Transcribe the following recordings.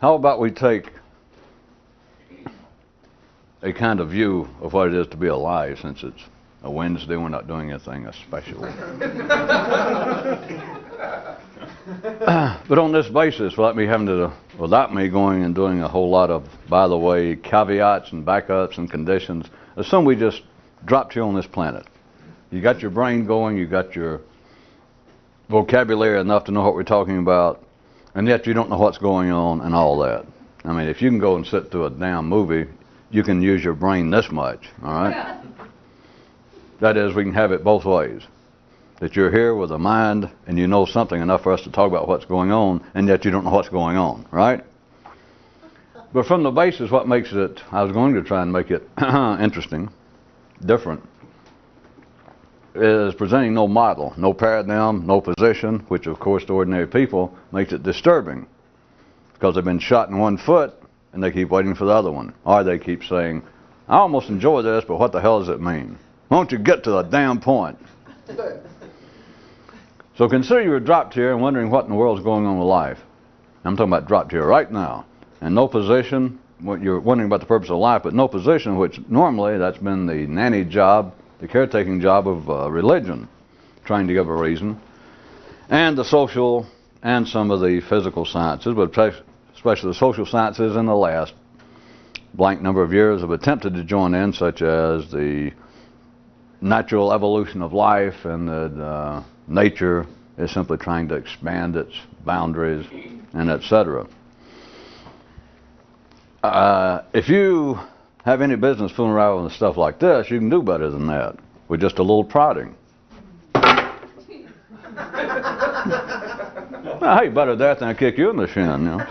How about we take a kind of view of what it is to be alive, since it's a Wednesday, we're not doing anything special. But on this basis, without me going and doing a whole lot of, by the way, caveats and backups and conditions, assume we just dropped you on this planet. You got your brain going, you got your vocabulary enough to know what we're talking about, and yet you don't know what's going on and all that. I mean, if you can go and sit through a damn movie, you can use your brain this much, all right? Yeah. That is, we can have it both ways. That you're here with a mind and you know something enough for us to talk about what's going on, and yet you don't know what's going on, right? But from the basis, what makes it, I was going to try and make it interesting, different, is presenting no model, no paradigm, no position, which of course to ordinary people makes it disturbing, because they've been shot in one foot and they keep waiting for the other one. Or they keep saying, I almost enjoy this, but what the hell does it mean? Won't you get to the damn point? So consider you were dropped here and wondering what in the world's going on with life. I'm talking about dropped here right now. And no position, you're wondering about the purpose of life, but no position, which normally that's been the nanny job, the caretaking job of religion, trying to give a reason, and the social and some of the physical sciences, but especially the social sciences in the last blank number of years have attempted to join in, such as the natural evolution of life, and that nature is simply trying to expand its boundaries, and etc. If you have any business fooling around with stuff like this, you can do better than that with just a little prodding. Well, hey, better that than I kick you in the shin, you know.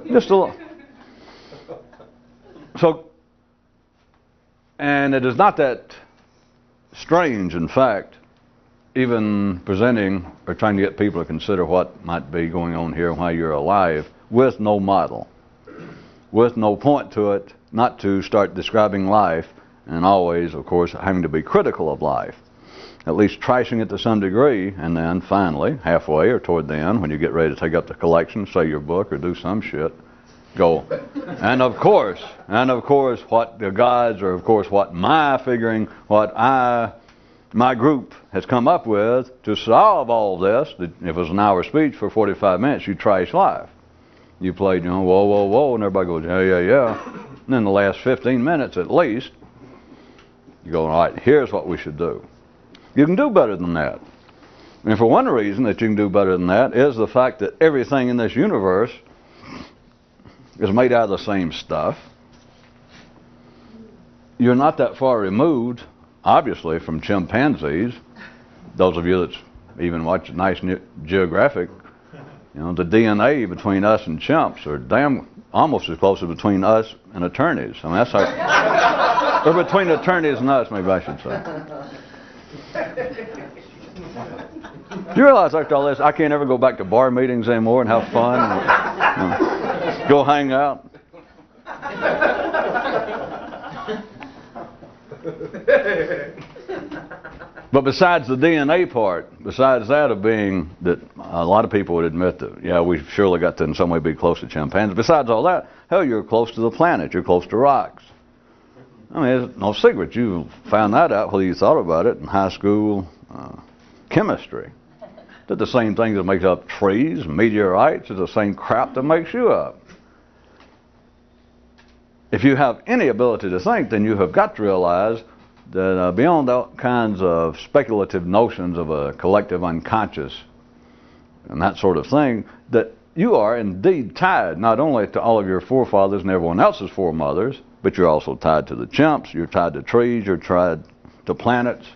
Just a little. So, and it is not that strange, in fact, even presenting or trying to get people to consider what might be going on here and why you're alive with no model, with no point to it, not to start describing life, and always, of course, having to be critical of life, at least trashing it to some degree, and then finally, halfway or toward the end, when you get ready to take up the collection, say your book or do some shit, go. And of course, what the gods, or of course what my group has come up with to solve all this, if it was an hour speech for 45 minutes, you trash life. You played, you know, whoa, whoa, whoa, and everybody goes, yeah, yeah, yeah. And then the last 15 minutes at least, you go, all right, here's what we should do. You can do better than that. And for one reason that you can do better than that is the fact that everything in this universe is made out of the same stuff. You're not that far removed, obviously, from chimpanzees. Those of you that even watch National Geographic, you know, the DNA between us and chimps are almost as close as between us and attorneys. I mean, that's how, or between attorneys and us, maybe I should say. Do you realize after all this, I can't ever go back to bar meetings anymore and have fun and go hang out? But besides the DNA part, besides that of being that a lot of people would admit that, yeah, we've surely got to in some way be close to chimpanzees. Besides all that, hell, you're close to the planet. You're close to rocks. I mean, it's no secret. You found that out whether you thought about it in high school chemistry. That the same thing that makes up trees, meteorites, is the same crap that makes you up. If you have any ability to think, then you have got to realize that beyond all kinds of speculative notions of a collective unconscious and that sort of thing, that you are indeed tied not only to all of your forefathers and everyone else's foremothers, but you're also tied to the chimps, you're tied to trees, you're tied to planets,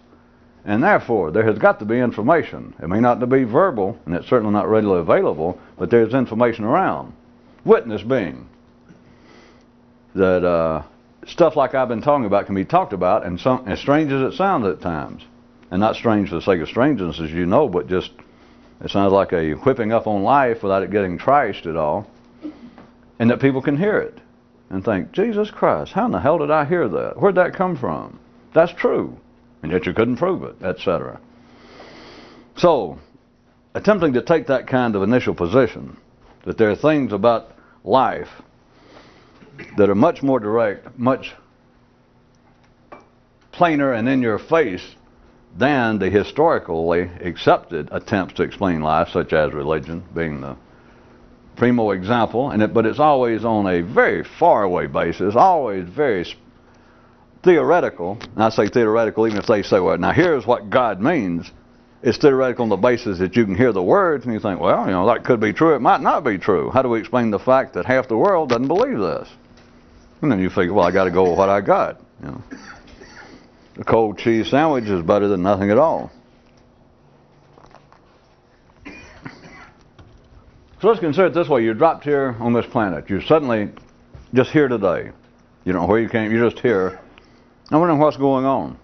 and therefore there has got to be information. It may not be verbal, and it's certainly not readily available, but there's information around. Witness being that stuff like I've been talking about can be talked about, and as strange as it sounds at times, and not strange for the sake of strangeness, as you know, but just it sounds like a whipping up on life without it getting trashed at all, and that people can hear it and think, Jesus Christ, how in the hell did I hear that? Where'd that come from? That's true, and yet you couldn't prove it, etc. So, attempting to take that kind of initial position that there are things about life that are much more direct, much plainer and in your face than the historically accepted attempts to explain life, such as religion being the primo example, but it's always on a very faraway basis, always very theoretical. And I say theoretical even if they say, well, now here's what God means. It's theoretical on the basis that you can hear the words and you think, well, that could be true, it might not be true. How do we explain the fact that half the world doesn't believe this? And then you figure, well, I got to go with what I got. A cold cheese sandwich is better than nothing at all. So let's consider it this way. You're dropped here on this planet. You're suddenly just here today. You don't know where you came. You're just here. I'm wondering what's going on.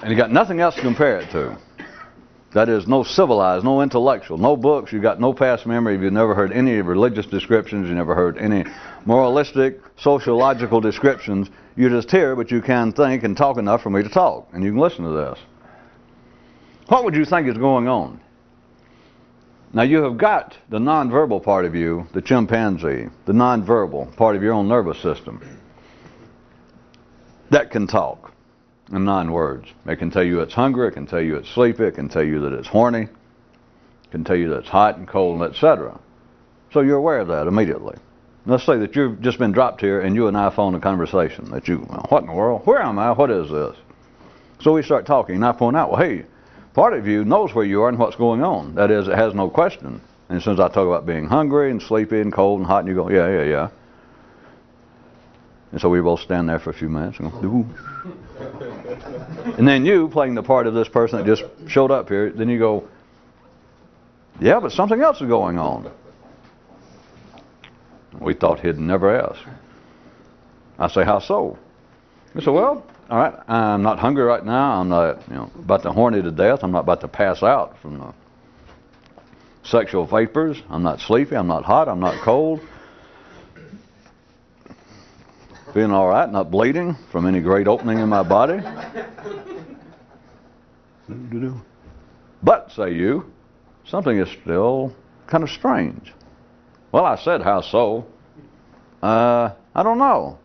And you got nothing else to compare it to. That is, no civilized, no intellectual, no books. You got no past memory. You've never heard any religious descriptions. You never heard any moralistic, sociological descriptions. You're just here, but you can think and talk enough for me to talk. And you can listen to this. What would you think is going on? Now you have got the nonverbal part of you, the chimpanzee, the nonverbal part of your own nervous system that can talk in non-words. It can tell you it's hungry, it can tell you it's sleepy, it can tell you that it's horny, it can tell you that it's hot and cold, etc. So you're aware of that immediately. Let's say that you've just been dropped here and you and I phone a conversation that what in the world? Where am I? What is this? So we start talking and I point out, well, hey, part of you knows where you are and what's going on. That is, it has no question. And as soon as I talk about being hungry and sleepy and cold and hot, and you go, yeah. And so we both stand there for a few minutes and go, ooh. And then you, playing the part of this person that just showed up here, then you go, yeah, but something else is going on. We thought he'd never ask. I say, how so? He said, well, all right, I'm not hungry right now. I'm not, about to horny to death. I'm not about to pass out from the sexual vapors. I'm not sleepy. I'm not hot. I'm not cold. Feeling all right, not bleeding from any great opening in my body. But, say you, something is still kind of strange. Well, I said, how so? I don't know.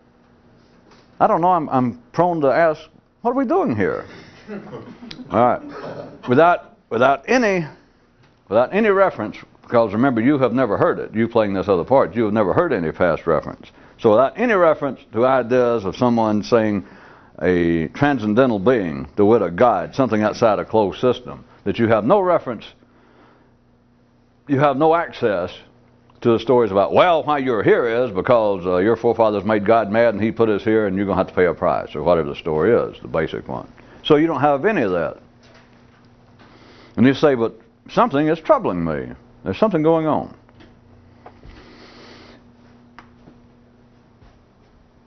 I'm prone to ask, what are we doing here? All right. Without any reference, because remember, you have never heard it. You playing this other part, you have never heard any past reference. So without any reference to ideas of someone saying a transcendental being, the wit of God, something outside a closed system, that you have no reference, you have no access to the stories about, well, why you're here is because your forefathers made God mad and he put us here and you're going to have to pay a price, or whatever the story is, the basic one. So you don't have any of that. And you say, but something is troubling me. There's something going on.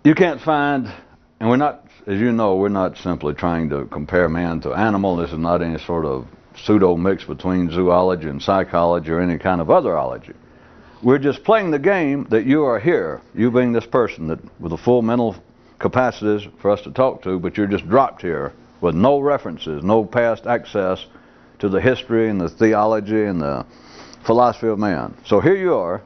You can't find, and we're not, as you know, we're not simply trying to compare man to animal. This is not any sort of pseudo mix between zoology and psychology or any kind of otherology. We're just playing the game that you are here, you being this person that with the full mental capacities for us to talk to, but you're just dropped here with no references, no past access to the history and the theology and the philosophy of man. So here you are,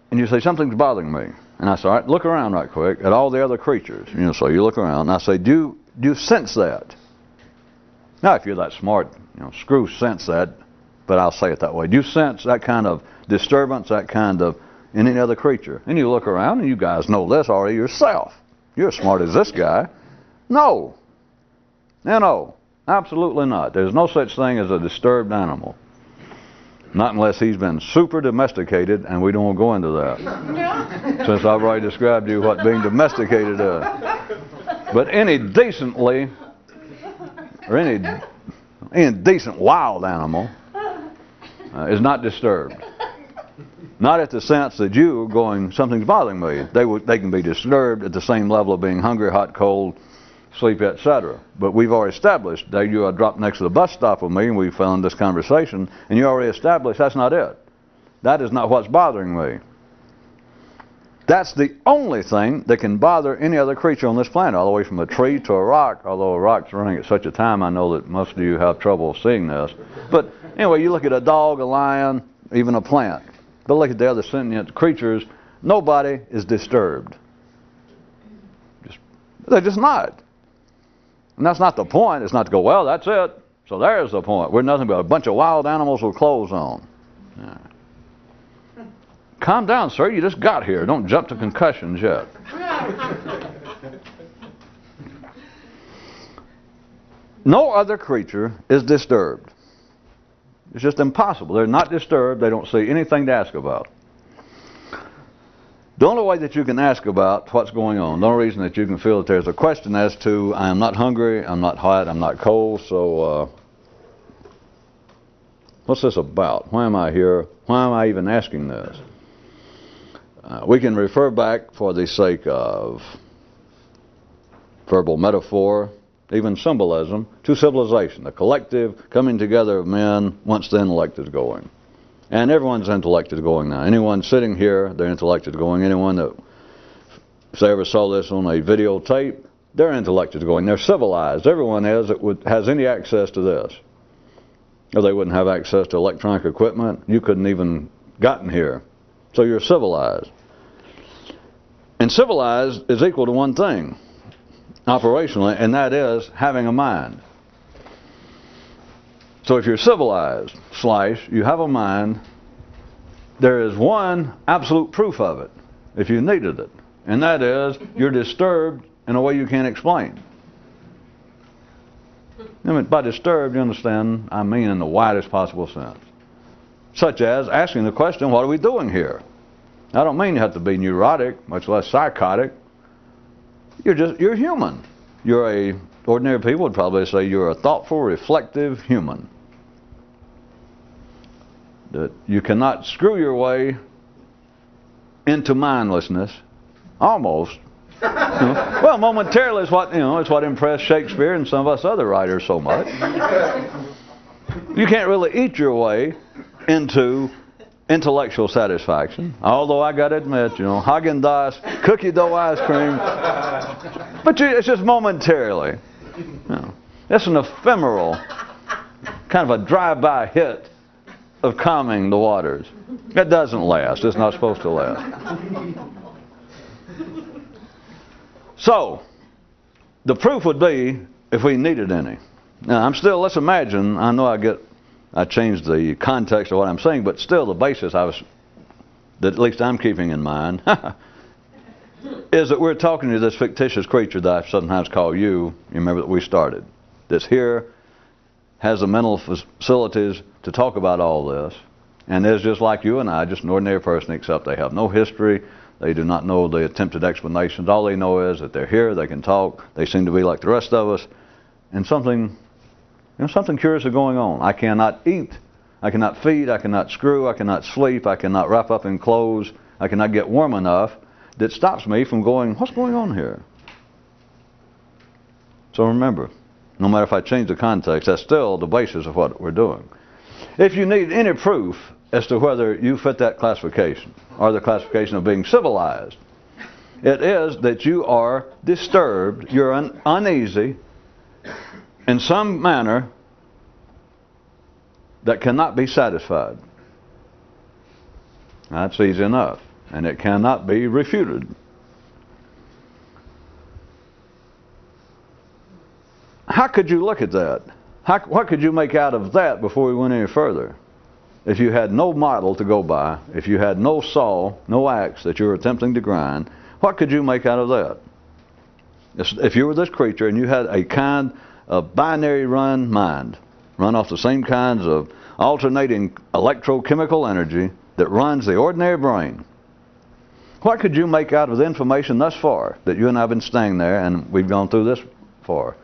and you say, something's bothering me. And I say, all right, look around right quick at all the other creatures. So you look around, and I say, do you sense that? Now, if you're that smart, screw sense that, but I'll say it that way. Do you sense that kind of disturbance, that kind of, in any other creature? And you look around, and you guys know this already yourself. You're as smart as this guy. No, absolutely not. There's no such thing as a disturbed animal. Not unless he's been super domesticated, and we don't go into that. Since I've already described to you what being domesticated is. But any decently, or any decent wild animal is not disturbed. Not at the sense that you are going, something's bothering me. They can be disturbed at the same level of being hungry, hot, cold, sleepy, etc. But we've already established that you are dropped next to the bus stop with me, and we found this conversation, and you already established that's not it. That is not what's bothering me. That's the only thing that can bother any other creature on this planet, all the way from a tree to a rock, although a rock's running at such a time, I know that most of you have trouble seeing this. But anyway, you look at a dog, a lion, even a plant. But look at the other sentient creatures, nobody is disturbed. They're just not. And that's not the point. It's not to go, well, that's it. So there's the point. We're nothing but a bunch of wild animals with clothes on. Yeah. Calm down, sir. You just got here. Don't jump to concussions yet. No other creature is disturbed. It's just impossible. They're not disturbed. They don't see anything to ask about. The only way that you can ask about what's going on, the only reason that you can feel that there's a question as to, I am not hungry, I'm not hot, I'm not cold, so what's this about? Why am I here? Why am I even asking this? We can refer back, for the sake of verbal metaphor, even symbolism, to civilization, the collective coming together of men once the intellect is going. And everyone's intellect is going now. Anyone sitting here, their intellect is going. Anyone that, if they ever saw this on a videotape, their intellect is going. They're civilized. Everyone is that has any access to this. Or they wouldn't have access to electronic equipment. You couldn't even gotten here. So you're civilized. And civilized is equal to one thing, operationally, and that is having a mind. So if you're civilized, you have a mind, there is one absolute proof of it, if you needed it. And that is, you're disturbed in a way you can't explain. I mean, by disturbed, you understand, I mean in the widest possible sense. Such as asking the question, what are we doing here? I don't mean you have to be neurotic, much less psychotic. You're human. Ordinary people would probably say you're a thoughtful, reflective human. That you cannot screw your way into mindlessness, almost. Well, momentarily is what it's what impressed Shakespeare and some of us other writers so much. You can't really eat your way into intellectual satisfaction. Although I got to admit, Haagen-Dazs, cookie dough ice cream, but it's just momentarily. It's an ephemeral, kind of a drive-by hit of calming the waters. It doesn't last. It's not supposed to last. So, the proof would be if we needed any. Now, let's imagine, I know I changed the context of what I'm saying, but still the basis that at least I'm keeping in mind is that we're talking to this fictitious creature that I sometimes call you. You remember that we started. That's here, has the mental facilities to talk about all this, and is just like you and I, just an ordinary person, except they have no history. They do not know the attempted explanations. All they know is that they're here, they can talk, they seem to be like the rest of us, and something curious is going on. I cannot eat, I cannot feed, I cannot screw, I cannot sleep, I cannot wrap up in clothes, I cannot get warm enough that stops me from going, what's going on here? So remember, no matter if I change the context, that's still the basis of what we're doing. If you need any proof as to whether you fit that classification, or the classification of being civilized, it is that you are disturbed, you're uneasy, in some manner that cannot be satisfied. That's easy enough, and it cannot be refuted. How could you look at that? What could you make out of that before we went any further? If you had no model to go by, if you had no saw, no axe that you were attempting to grind, what could you make out of that? If you were this creature and you had a kind of binary run mind, run off the same kinds of alternating electrochemical energy that runs the ordinary brain, what could you make out of the information thus far that you and I have been staying there and we've gone through this far?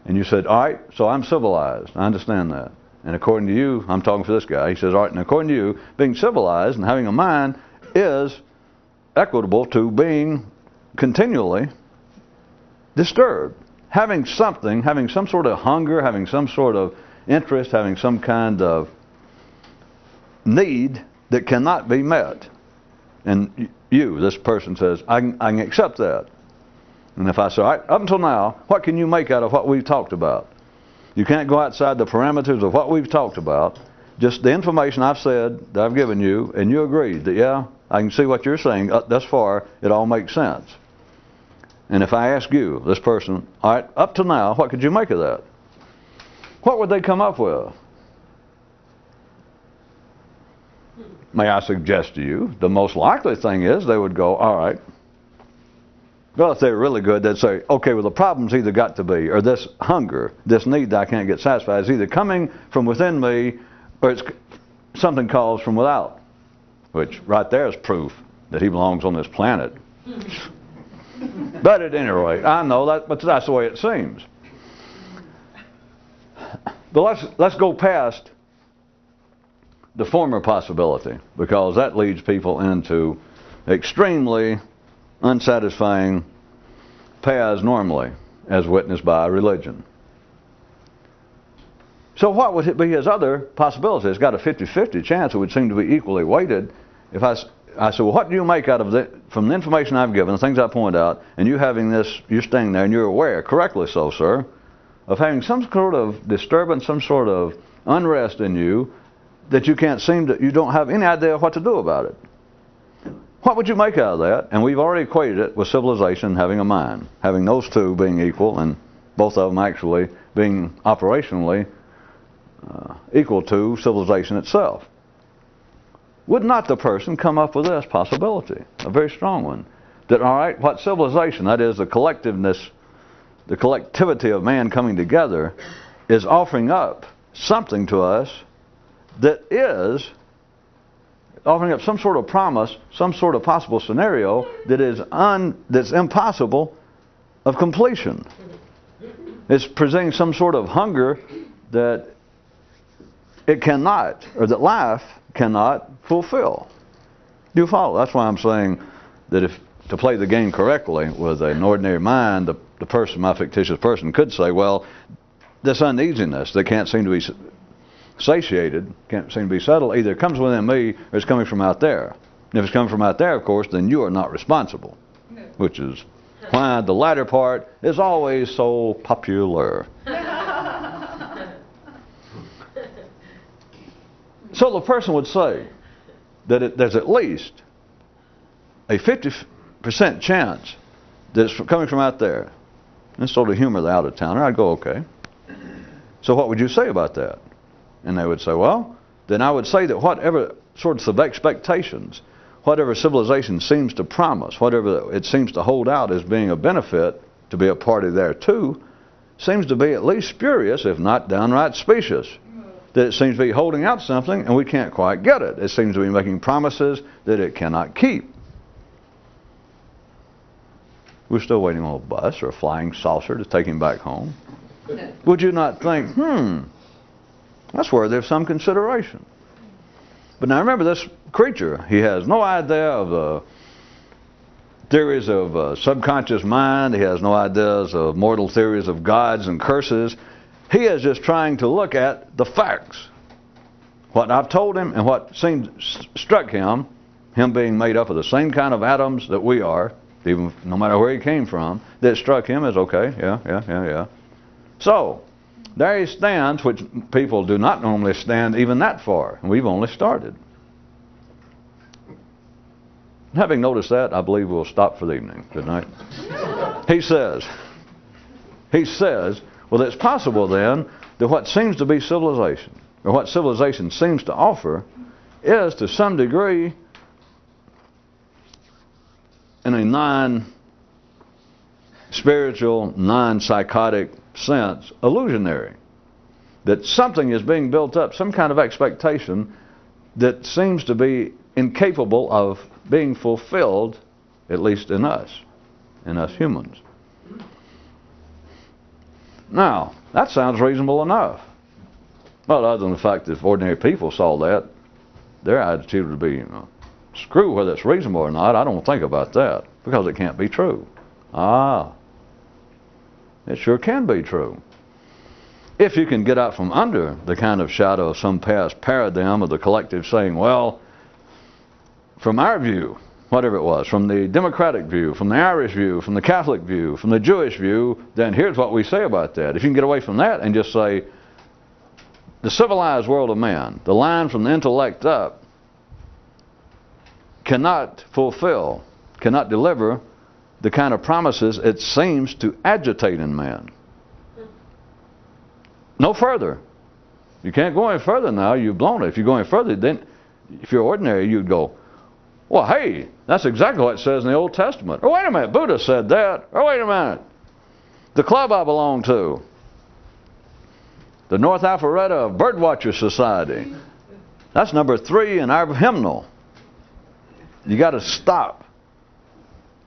And you said, all right, so I'm civilized. I understand that. And according to you, I'm talking for this guy, he says, all right, and according to you, being civilized and having a mind is equitable to being continually disturbed. Having some sort of hunger, having some sort of interest, having some kind of need that cannot be met. And you, this person says, I can accept that. And if I say, all right, up until now, what can you make out of what we've talked about? You can't go outside the parameters of what we've talked about. Just the information I've said, that I've given you, and you agreed that, yeah, I can see what you're saying. Thus far, it all makes sense. And if I ask you, this person, all right, up to now, what could you make of that? What would they come up with? May I suggest to you, the most likely thing is they would go, all right. Well, if they're really good, they'd say, okay, well, the problem's either got to be, or this hunger, this need that I can't get satisfied is either coming from within me, or it's something caused from without. Which, right there is proof that he belongs on this planet. But at any rate, I know that, but that's the way it seems. But let's go past the former possibility, because that leads people into extremely unsatisfying paths normally, as witnessed by religion. So what would be his other possibility? It's got a 50-50 chance. It would seem to be equally weighted. If I said, well, what do you make out of from the information I've given, the things I pointed out, and you having this, you staying there, and you're aware, correctly so, sir, of having some sort of disturbance, some sort of unrest in you, that you can't you don't have any idea what to do about it. What would you make out of that? And we've already equated it with civilization having a mind, having those two being equal, and both of them actually being operationally equal to civilization itself. Would not the person come up with this possibility, a very strong one, that, all right, what civilization, that is the collectiveness, the collectivity of man coming together, is offering up something to us that is offering up some sort of promise, some sort of possible scenario that is that's impossible of completion. It's presenting some sort of hunger that it cannot, or that life cannot fulfill. Do you follow? That's why I'm saying that if to play the game correctly with an ordinary mind, the person, my fictitious person, could say, well, this uneasiness that can't seem to be satiated, can't seem to be settled, either it comes within me or it's coming from out there. And if it's coming from out there, of course, then you are not responsible, which is why the latter part is always so popular. So the person would say that there's at least a 50% chance that it's coming from out there. And sort of humor the out-of-towner. I'd go, okay. So what would you say about that? And they would say, well, then I would say that whatever sorts of expectations, whatever civilization seems to promise, whatever it seems to hold out as being a benefit to be a party there too, seems to be at least spurious, if not downright specious. That it seems to be holding out something and we can't quite get it. It seems to be making promises that it cannot keep. We're still waiting on a bus or a flying saucer to take him back home. Would you not think, that's worthy of some consideration? But now remember, this creature, he has no idea of the theories of subconscious mind. He has no ideas of mortal theories of gods and curses. He is just trying to look at the facts. What I've told him and what struck him being made up of the same kind of atoms that we are, even no matter where he came from, that struck him as okay, yeah. So, there he stands, which people do not normally stand even that far. And we've only started. Having noticed that, I believe we'll stop for the evening. Good night. He says, well, it's possible then that what seems to be civilization, or what civilization seems to offer, is to some degree, in a non-spiritual, non-psychotic sense, illusionary. That something is being built up, some kind of expectation that seems to be incapable of being fulfilled, at least in us humans. Now, that sounds reasonable enough. Well, other than the fact that if ordinary people saw that, their attitude would be, screw whether it's reasonable or not, I don't think about that, because it can't be true. It sure can be true. If you can get out from under the kind of shadow of some past paradigm of the collective saying, well, from our view, whatever it was, from the Democratic view, from the Irish view, from the Catholic view, from the Jewish view, then here's what we say about that. If you can get away from that and just say, the civilized world of man, the line from the intellect up, cannot fulfill, cannot deliver the kind of promises it seems to agitate in man. No further. You can't go any further now. You've blown it. If you go any further, then if you're ordinary, you'd go, well, hey, that's exactly what it says in the Old Testament. Or wait a minute, Buddha said that. Or wait a minute, the club I belong to, the North Alpharetta Birdwatcher Society, that's number 3 in our hymnal. You got to stop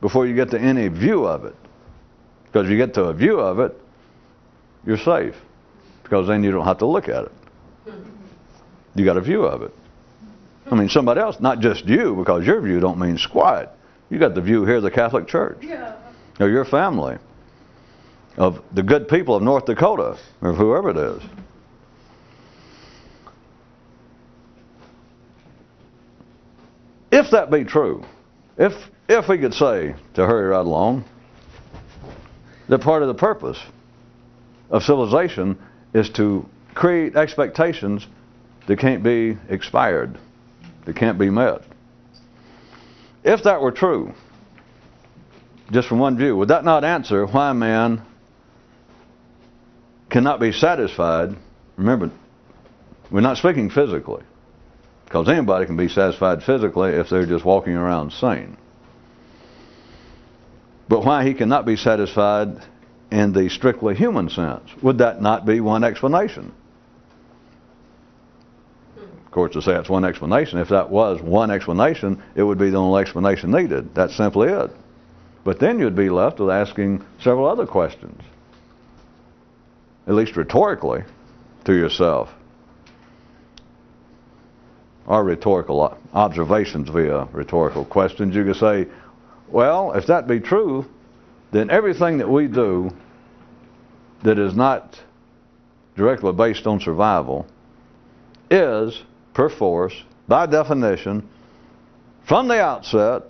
before you get to any view of it. Because if you get to a view of it, you're safe. Because then you don't have to look at it. You got a view of it. I mean, somebody else, not just you, because your view don't mean squat. You got the view here of the Catholic Church. Yeah. Or your family. Of the good people of North Dakota, or whoever it is. If that be true, if we could say, to hurry right along, that part of the purpose of civilization is to create expectations that can't be expired, that can't be met. If that were true, just from one view, would that not answer why man cannot be satisfied? Remember, we're not speaking physically, because anybody can be satisfied physically if they're just walking around sane. But why he cannot be satisfied in the strictly human sense? Would that not be one explanation? Of course, to say it's one explanation, if that was one explanation, it would be the only explanation needed. That's simply it. But then you'd be left with asking several other questions, at least rhetorically, to yourself, or rhetorical observations via rhetorical questions. You could say, well, if that be true, then everything that we do that is not directly based on survival is, per force, by definition, from the outset,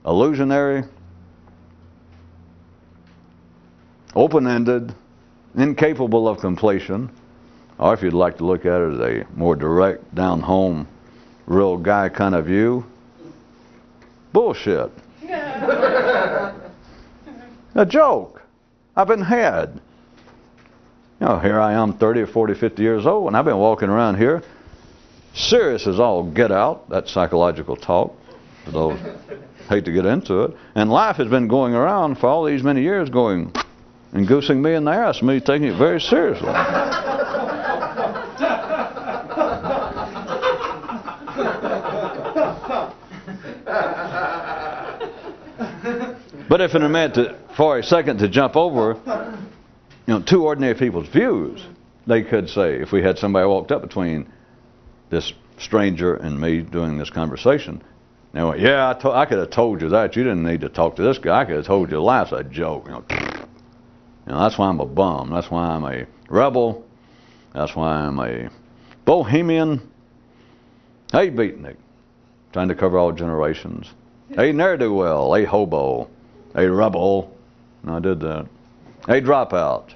illusionary, open-ended, incapable of completion, or if you'd like to look at it as a more direct, down-home, real guy kind of view, bullshit. A joke. I've been had. You know, here I am 30 or 40, 50 years old, and I've been walking around here serious as all get out. That's psychological talk, for those hate to get into it. And life has been going around for all these many years going and goosing me in the ass, me taking it very seriously. But if in a minute, for a second, to jump over, you know, two ordinary people's views, they could say, if we had somebody walked up between this stranger and me doing this conversation, they went, yeah, I could have told you that. You didn't need to talk to this guy. I could have told you life's a joke. You know, that's why I'm a bum. That's why I'm a rebel. That's why I'm a bohemian. Hey, beatnik, trying to cover all generations. Hey, ne'er-do-well. Hey, hobo. Hey, rebel. And I did that. Hey, dropout.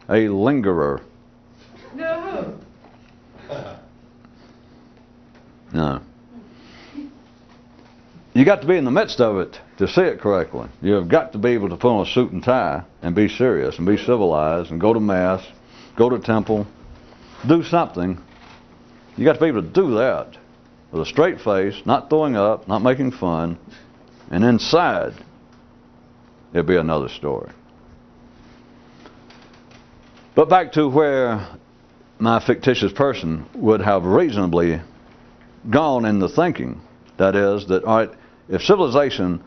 Hey, lingerer. No. No. You got to be in the midst of it to see it correctly. You have got to be able to put on a suit and tie and be serious and be civilized and go to mass, go to temple, do something. You got to be able to do that with a straight face, not throwing up, not making fun, and inside it'll be another story. But back to where my fictitious person would have reasonably gone in the thinking. That is, that all right, if civilization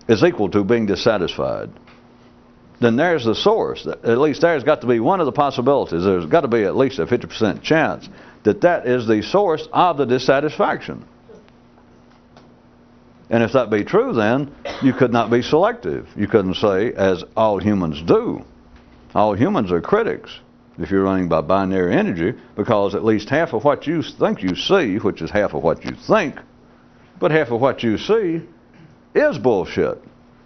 is equal to being dissatisfied, then there's the source. At least there's got to be one of the possibilities. There's got to be at least a 50% chance that that is the source of the dissatisfaction. And if that be true, then you could not be selective. You couldn't say, as all humans do. All humans are critics. if you're running by binary energy, because at least half of what you think you see, which is half of what you think, but half of what you see is bullshit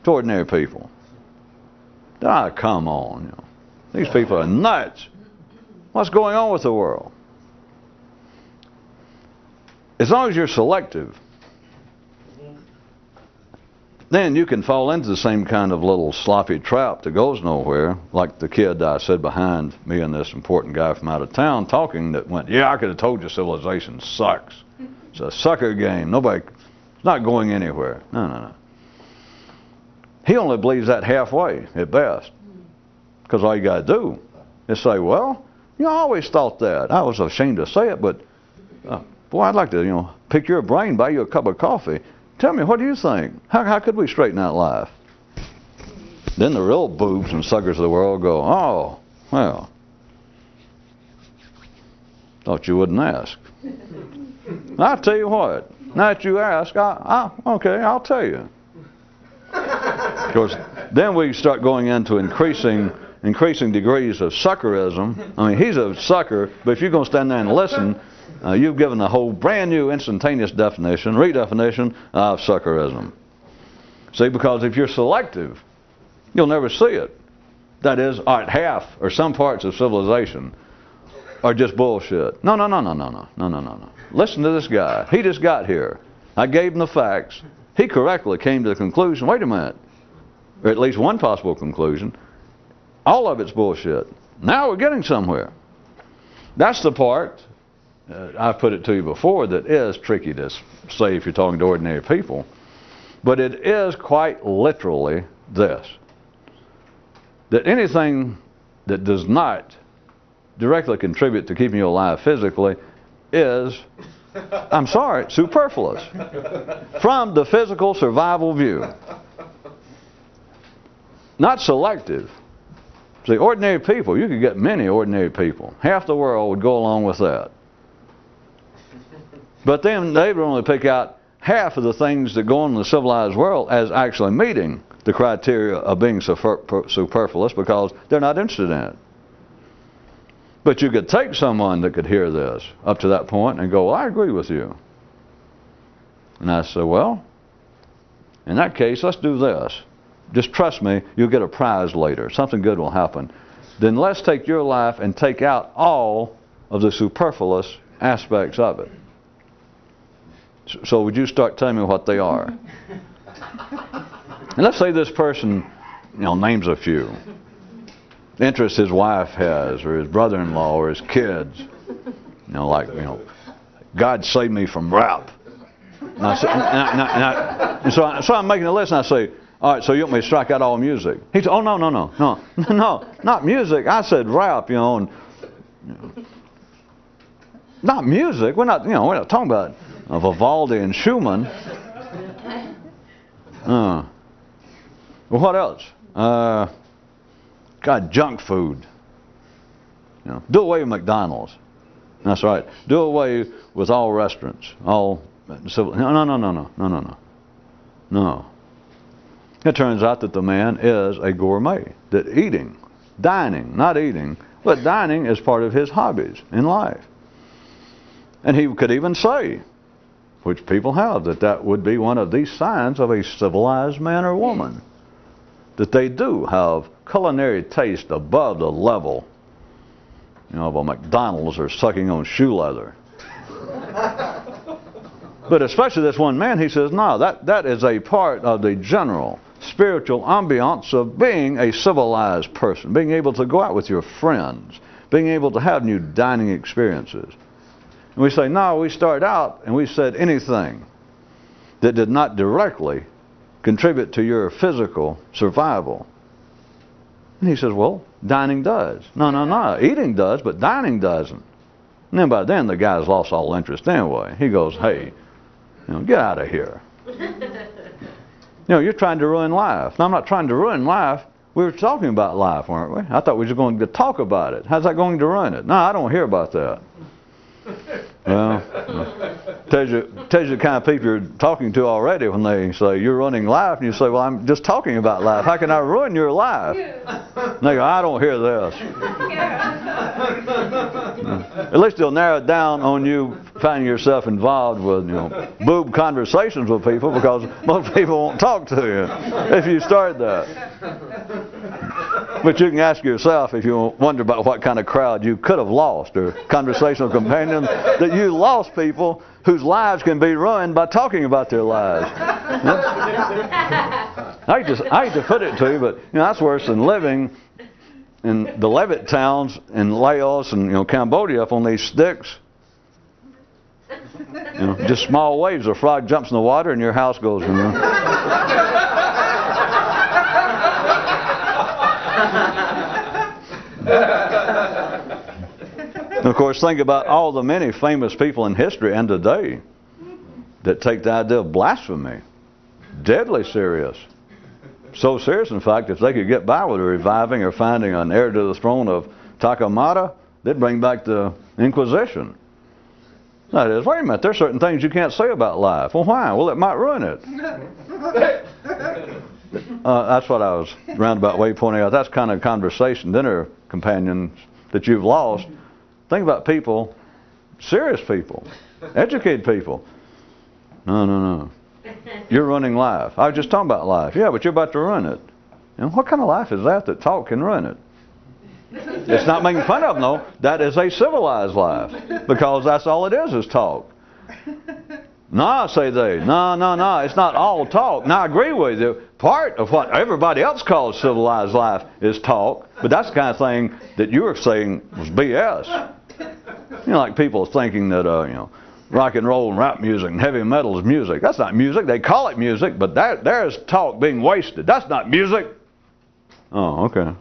to ordinary people. Ah, come on. You know. These people are nuts. What's going on with the world? As long as you're selective, then you can fall into the same kind of little sloppy trap that goes nowhere, like the kid that I said behind me and this important guy from out of town talking that went, yeah, I could have told you civilization sucks. It's a sucker game. It's not going anywhere. No. He only believes that halfway at best. Because all you got to do is say, well, I always thought that. I was ashamed to say it, but boy, I'd like to, pick your brain, buy you a cup of coffee. Tell me, what do you think? How could we straighten out life? Then the real boobs and suckers of the world go, oh, well, thought you wouldn't ask. I'll tell you what. Now that you ask, okay, I'll tell you. Because then we start going into increasing degrees of suckerism. I mean, he's a sucker, but if you're going to stand there and listen, you've given a whole brand new instantaneous redefinition of suckerism. See, because if you're selective, you'll never see it. That is, half or some parts of civilization are just bullshit. No. Listen to this guy. He just got here. I gave him the facts. He correctly came to the conclusion, wait a minute, or at least one possible conclusion, all of it's bullshit. Now we're getting somewhere. That's the part, I've put it to you before, that is tricky to say if you're talking to ordinary people. But it is quite literally this, that anything that does not directly contribute to keeping you alive physically is, I'm sorry, superfluous from the physical survival view. Not selective. See, ordinary people, you could get many ordinary people. Half the world would go along with that. But then they would only pick out half of the things that go on in the civilized world as actually meeting the criteria of being superfluous because they're not interested in it. But you could take someone that could hear this up to that point and go, well, I agree with you. And I say, well, in that case, let's do this. Just trust me, you'll get a prize later. Something good will happen. Then let's take your life and take out all of the superfluous aspects of it. So would you start telling me what they are? And let's say this person, names a few. Interests his wife has, or his brother-in-law, or his kids. God save me from rap. So I'm making a list and I say, all right, so you want me to strike out all music? He said, oh, no, not music. I said rap, not music. We're not talking about Vivaldi and Schumann. Well, what else? Junk food. Do away with McDonald's. That's right. Do away with all restaurants. All civil. No. It turns out that the man is a gourmet. That dining, not eating, but dining is part of his hobbies in life. And he could even say, which people have, that would be one of these signs of a civilized man or woman. That they do have culinary taste above the level, of a McDonald's or sucking on shoe leather. But especially this one man, he says, no, that is a part of the general spiritual ambiance of being a civilized person, being able to go out with your friends, being able to have new dining experiences. And we say, no, we start out and we said anything that did not directly contribute to your physical survival. And he says, well, dining does. No. Eating does, but dining doesn't. And then by then the guy's lost all interest anyway. He goes, hey, get out of here. You're trying to ruin life. No, I'm not trying to ruin life. We were talking about life, weren't we? I thought we were going to talk about it. How's that going to ruin it? No, I don't hear about that. Well, tells you the kind of people you're talking to already when they say you're running life, and you say, well, I'm just talking about life. How can I ruin your life? And they go, I don't hear this. At least they'll narrow it down on you finding yourself involved with, boob conversations with people, because most people won't talk to you if you start that. But you can ask yourself, if you wonder about what kind of crowd you could have lost, or conversational companions, that you lost people whose lives can be ruined by talking about their lives. I hate to put it to you, but that's worse than living in the Levitt towns in Laos and Cambodia up on these sticks. Just small waves. A frog jumps in the water and your house goes. And of course, think about all the many famous people in history and today that take the idea of blasphemy deadly serious. So serious, in fact, if they could get by with reviving or finding an heir to the throne of Takamata, they'd bring back the Inquisition. That is, wait a minute, there's certain things you can't say about life. Well, why? Well, it might ruin it. That's what I was roundabout way pointing out. That's kind of conversation, dinner companions that you've lost. Think about people, serious people, educated people. No. You're running life. I was just talking about life. Yeah, but you're about to ruin it. What kind of life is that talk can ruin it? It's not making fun of them, though. That is a civilized life, because that's all it is talk. No, say they. No. It's not all talk. Now, I agree with you. Part of what everybody else calls civilized life is talk, but that's the kind of thing that you were saying was BS. Like people thinking that, rock and roll and rap music and heavy metal is music. That's not music. They call it music, but there's talk being wasted. That's not music. Oh, okay.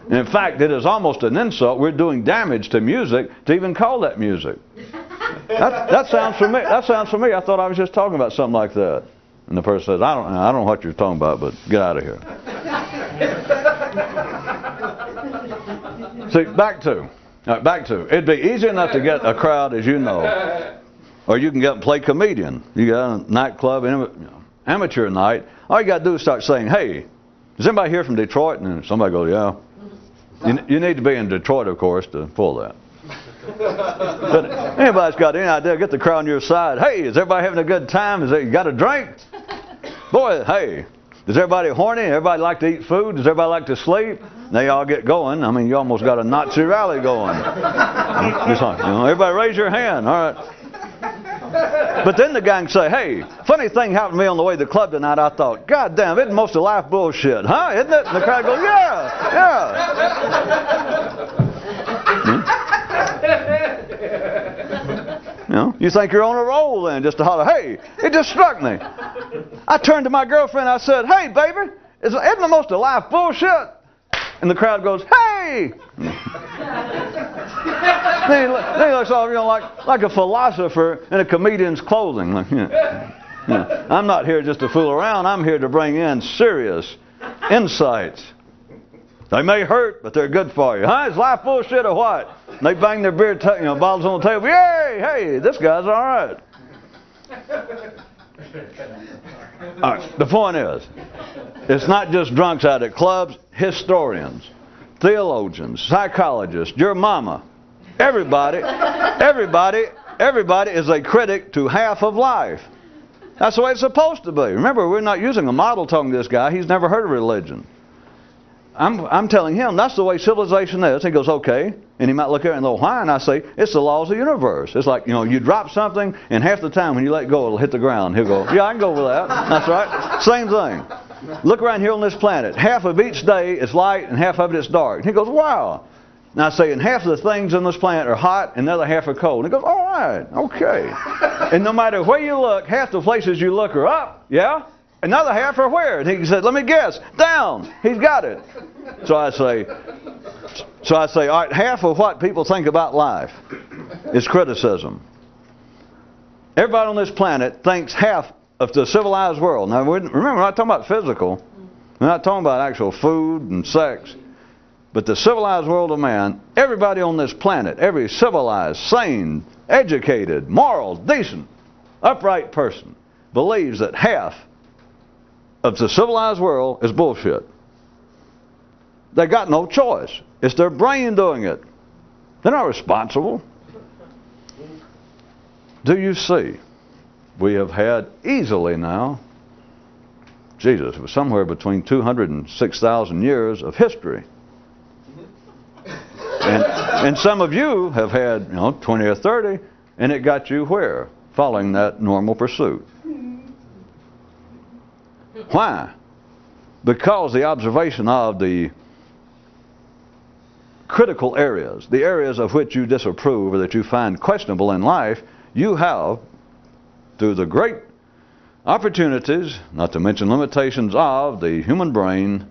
And in fact, it is almost an insult. We're doing damage to music to even call that music. That sounds for me. That sounds for me. I thought I was just talking about something like that. And the person says, I don't know what you're talking about, but get out of here. See, back to. It'd be easy enough to get a crowd, as you know, or you can get and play comedian. You got a nightclub, amateur night. All you got to do is start saying, hey, is anybody here from Detroit? And somebody goes, yeah. You need to be in Detroit, of course, to pull that. But anybody's got any idea, get the crowd on your side. Hey, is everybody having a good time? You got a drink? Boy, hey, is everybody horny? Everybody like to eat food? Does everybody like to sleep? They all get going. I mean, you almost got a Nazi rally going. Everybody raise your hand. All right. But then the guy can say, hey, funny thing happened to me on the way to the club tonight. I thought, God damn, isn't most of life bullshit, huh? Isn't it? And the crowd goes, yeah. You think you're on a roll then, just to holler, hey, it just struck me. I turned to my girlfriend, I said, hey, baby, isn't the most of life bullshit? And the crowd goes, hey! Then he looks off, like a philosopher in a comedian's clothing. I'm not here just to fool around. I'm here to bring in serious insights. They may hurt, but they're good for you. Huh? Is life bullshit or what? And they bang their beer bottles on the table. Yay! Hey, this guy's all right. All right. The point is, it's not just drunks out at clubs. Historians, theologians, psychologists, your mama, everybody is a critic to half of life. That's the way it's supposed to be. Remember, we're not using a model talking to this guy. He's never heard of religion. I'm telling him that's the way civilization is. He goes, okay. And he might look at it and go, why? And I say, it's the laws of the universe. It's like, you drop something, and half the time when you let go, it'll hit the ground. He'll go, yeah, I can go with that. That's right. Same thing. Look around here on this planet. Half of each day is light, and half of it is dark. And he goes, wow. Now I say, and half of the things on this planet are hot, and the other half are cold. And he goes, all right, okay. And no matter where you look, half the places you look are up, yeah? Another half are where? And he said, let me guess, down. He's got it. So I say, all right, half of what people think about life is criticism. Everybody on this planet thinks half of the civilized world. Now, remember, we're not talking about physical. We're not talking about actual food and sex. But the civilized world of man, everybody on this planet, every civilized, sane, educated, moral, decent, upright person believes that half of the civilized world is bullshit. They got no choice. It's their brain doing it. They're not responsible. Do you see? We have had easily now, Jesus, it was somewhere between 200 and 6,000 years of history. And some of you have had, 20 or 30, and it got you where? Following that normal pursuit. Why? Because the observation of the critical areas, the areas of which you disapprove or that you find questionable in life, you have, through the great opportunities, not to mention limitations of the human brain,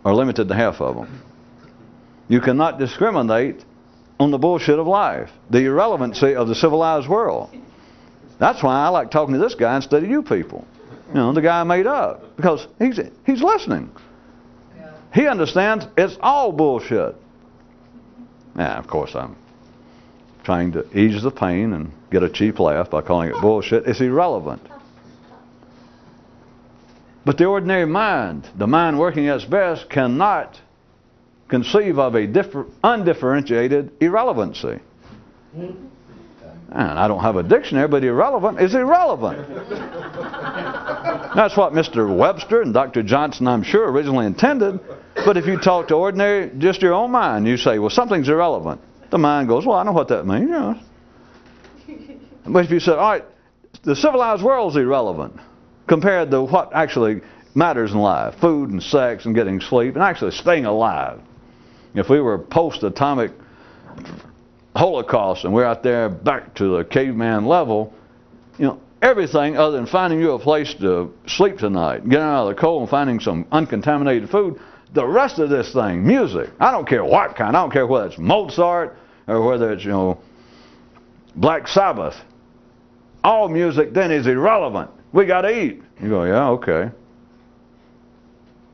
are limited to half of them. You cannot discriminate on the bullshit of life, the irrelevancy of the civilized world. That's why I like talking to this guy instead of you people. The guy I made up. Because he's listening. Yeah. He understands it's all bullshit. Now, of course, I'm trying to ease the pain and get a cheap laugh by calling it bullshit. It's irrelevant. But the ordinary mind, the mind working at its best, cannot conceive of a undifferentiated irrelevancy. And I don't have a dictionary, but irrelevant is irrelevant. That's what Mr. Webster and Dr. Johnson, I'm sure, originally intended. But if you talk to ordinary, just your own mind, you say, well, something's irrelevant. The mind goes, well, I know what that means. But if you said, all right, the civilized world's irrelevant compared to what actually matters in life, food and sex and getting sleep and actually staying alive. If we were post-atomic Holocaust and we're out there back to the caveman level, everything other than finding you a place to sleep tonight, getting out of the cold and finding some uncontaminated food, the rest of this thing, music, I don't care what kind, I don't care whether it's Mozart or whether it's, Black Sabbath, all music then is irrelevant. We got to eat. You go, yeah, okay.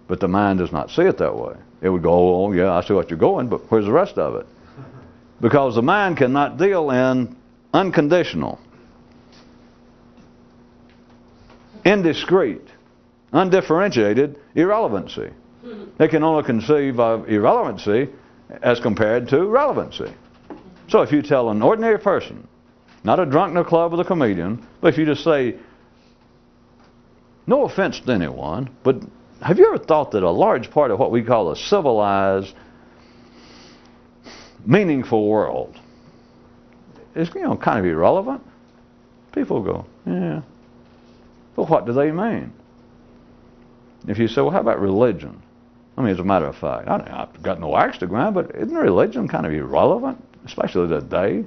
But the mind does not see it that way. It would go, oh, yeah, I see what you're going, but where's the rest of it? Because the mind cannot deal in unconditional, indiscrete, undifferentiated irrelevancy. It can only conceive of irrelevancy as compared to relevancy. So if you tell an ordinary person, not a drunk in a club with a comedian, but if you just say, no offense to anyone, but have you ever thought that a large part of what we call a civilized, meaningful world is, kind of irrelevant? People go, yeah. But what do they mean? If you say, well, how about religion? I mean, as a matter of fact, I've got no axe to grind, but isn't religion kind of irrelevant, especially today?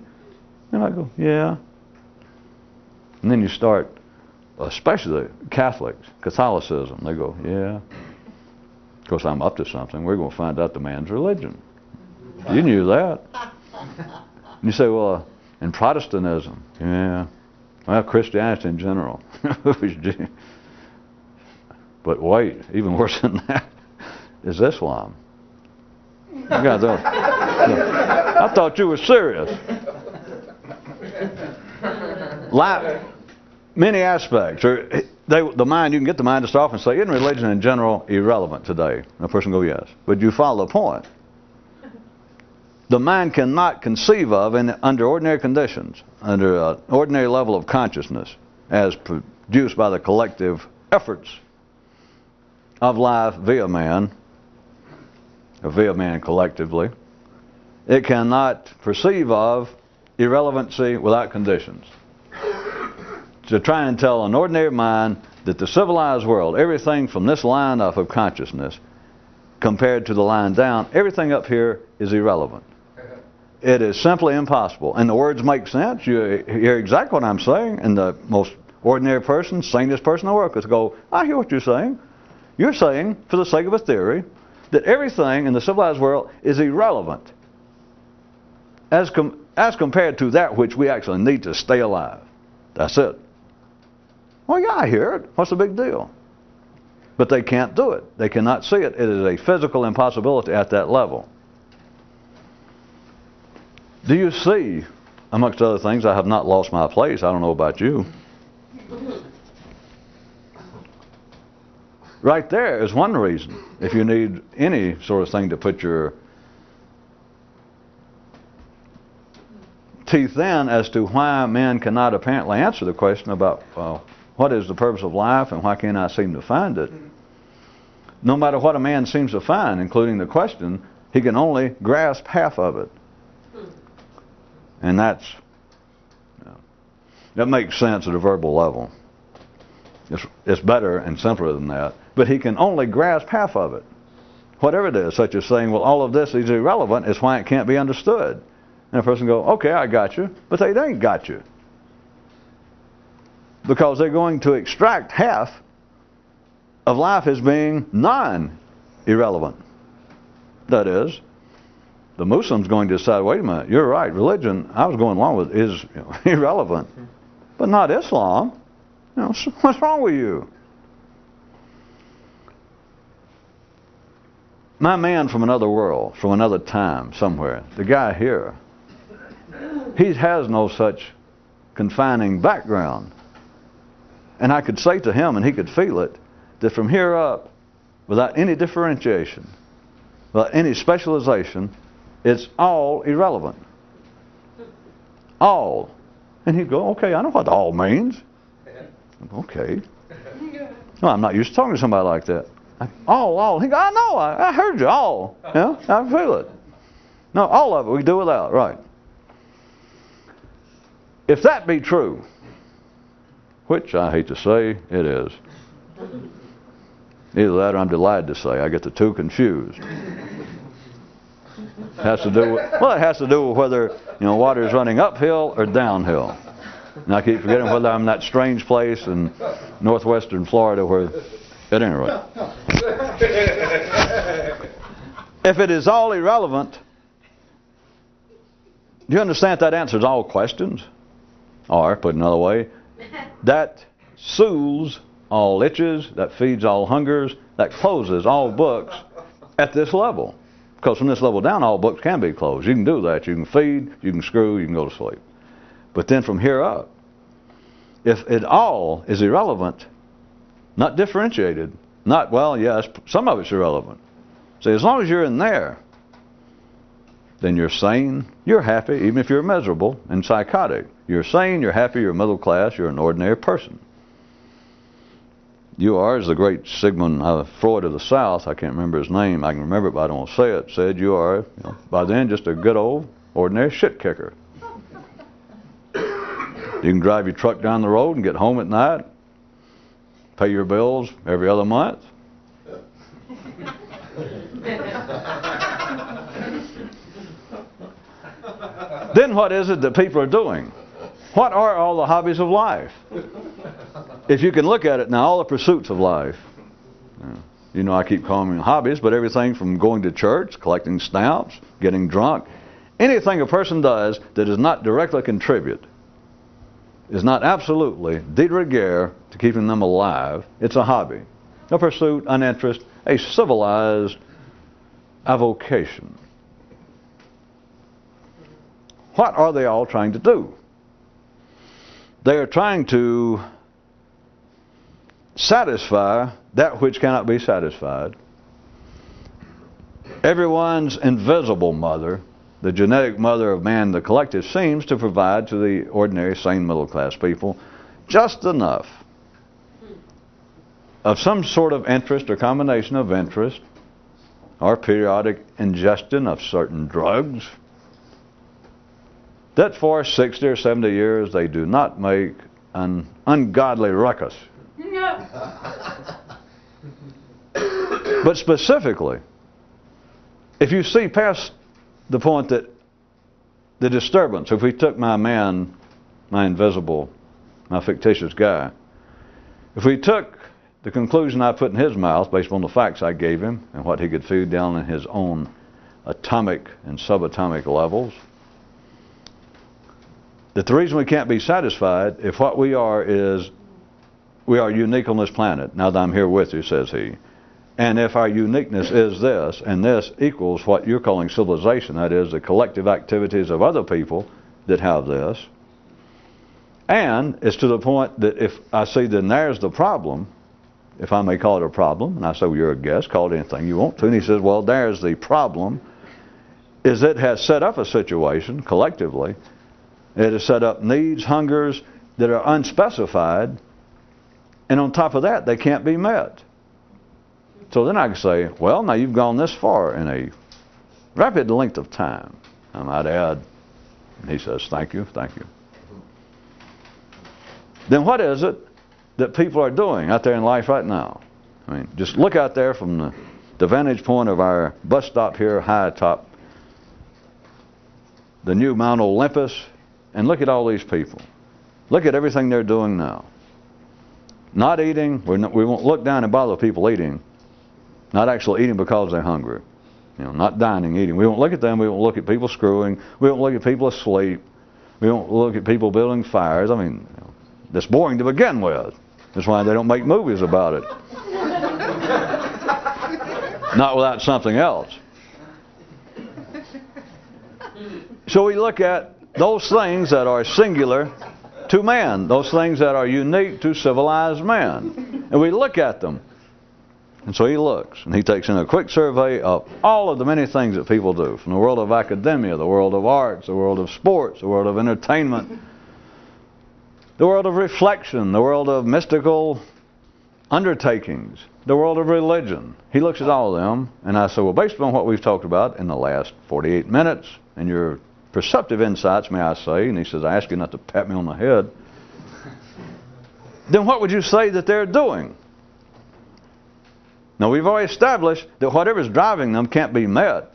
And I go, yeah. And then you start, especially Catholics, Catholicism, they go, yeah. Of course, I'm up to something. We're going to find out the man's religion. You knew that. And you say, well, and Protestantism, yeah. Well, Christianity in general. But wait, even worse than that is Islam. I thought you were serious. Many aspects. The mind, you can get the mind to stop and say, isn't religion in general irrelevant today? And a person go, yes. But you follow the point. The mind cannot conceive of, under ordinary conditions, under an ordinary level of consciousness, as produced by the collective efforts of life via man, or via man collectively, it cannot perceive of irrelevancy without conditions. To try and tell an ordinary mind that the civilized world, everything from this line up of consciousness, compared to the line down, everything up here is irrelevant. It is simply impossible. And the words make sense. You hear exactly what I'm saying. And the most ordinary person, sanest person in the world could go, I hear what you're saying. You're saying, for the sake of a theory, that everything in the civilized world is irrelevant as compared to that which we actually need to stay alive. That's it. Well, yeah, I hear it. What's the big deal? But they can't do it. They cannot see it. It is a physical impossibility at that level. Do you see, amongst other things, I have not lost my place. I don't know about you. Right there is one reason, if you need any sort of thing to put your teeth in, as to why men cannot apparently answer the question about what is the purpose of life and why can't I seem to find it. No matter what a man seems to find, including the question, he can only grasp half of it. And that makes sense at a verbal level. It's better and simpler than that. But he can only grasp half of it. Whatever it is, such as saying, well, all of this is irrelevant, is why it can't be understood. And a person go, okay, I got you. But they ain't got you. Because they're going to extract half of life as being non-irrelevant. That is, the Muslim's going to decide, wait a minute, you're right, religion, I was going along with, is irrelevant. But not Islam. What's wrong with you? My man from another world, from another time, somewhere, the guy here, he has no such confining background. And I could say to him, and he could feel it, that from here up, without any differentiation, without any specialization, it's all irrelevant. All. And he'd go, okay, I know what all means. Okay. No, I'm not used to talking to somebody like that. All. He go, I know, I heard you, all. Yeah, I feel it. No, all of it we do without, right. If that be true, which I hate to say, it is. Either that or I'm delighted to say. I get the two confused. It has to do with whether water is running uphill or downhill. And I keep forgetting whether I'm in that strange place in northwestern Florida where, at any rate. If it is all irrelevant, do you understand that answers all questions? Or, put another way, that soothes all itches, that feeds all hungers, that closes all books at this level. Because from this level down, all books can be closed. You can do that. You can feed, you can screw, you can go to sleep. But then from here up, if it all is irrelevant, not differentiated, not, well, yes, some of it's irrelevant. So as long as you're in there, then you're sane, you're happy, even if you're miserable and psychotic. You're sane, you're happy, you're middle class, you're an ordinary person. You are, as the great Sigmund Freud of the South, I can't remember his name, I can remember it but I don't want to say it, said you are, by then, just a good old ordinary shit kicker. You can drive your truck down the road and get home at night, pay your bills every other month. Then what is it that people are doing? What are all the hobbies of life? If you can look at it now, all the pursuits of life. I keep calling them hobbies, but everything from going to church, collecting stamps, getting drunk, anything a person does that does not directly contribute, is not absolutely de rigueur to keeping them alive. It's a hobby, a pursuit, an interest, a civilized avocation. What are they all trying to do? They are trying to satisfy that which cannot be satisfied. Everyone's invisible mother, the genetic mother of man, the collective, seems to provide to the ordinary, sane, middle-class people just enough of some sort of interest or combination of interest or periodic ingestion of certain drugs that for 60 or 70 years they do not make an ungodly ruckus. But specifically, if you see past the point that the disturbance, if we took my man, my invisible, my fictitious guy, if we took the conclusion I put in his mouth based on the facts I gave him and what he could feed down in his own atomic and subatomic levels, that the reason we can't be satisfied if what we are is we are unique on this planet, now that I'm here with you, says he. And if our uniqueness is this, and this equals what you're calling civilization, that is, the collective activities of other people that have this, and it's to the point that if I see then there's the problem, if I may call it a problem, and I say, well, you're a guest, call it anything you want to, and he says, well, there's the problem, is it has set up a situation, collectively, it has set up needs, hungers that are unspecified, and on top of that, they can't be met. So then I can say, well, now you've gone this far in a rapid length of time, I might add. And he says, thank you, thank you. Then what is it that people are doing out there in life right now? I mean, just look out there from the vantage point of our bus stop here high atop the new Mount Olympus, and look at all these people. Look at everything they're doing now. Not eating, we won't look down and bother people eating. Not actually eating because they're hungry. You know, not dining, eating. We won't look at them. We won't look at people screwing. We won't look at people asleep. We won't look at people building fires. I mean, you know, that's boring to begin with. That's why they don't make movies about it. Not without something else. So we look at those things that are singular to man, those things that are unique to civilized man. And we look at them. And so he looks, and he takes in a quick survey of all of the many things that people do, from the world of academia, the world of arts, the world of sports, the world of entertainment, the world of reflection, the world of mystical undertakings, the world of religion. He looks at all of them, and I say, well, based upon what we've talked about in the last 48 minutes, and your perceptive insights, may I say, and he says, I ask you not to pat me on the head, then what would you say that they're doing? Now, we've already established that whatever's driving them can't be met.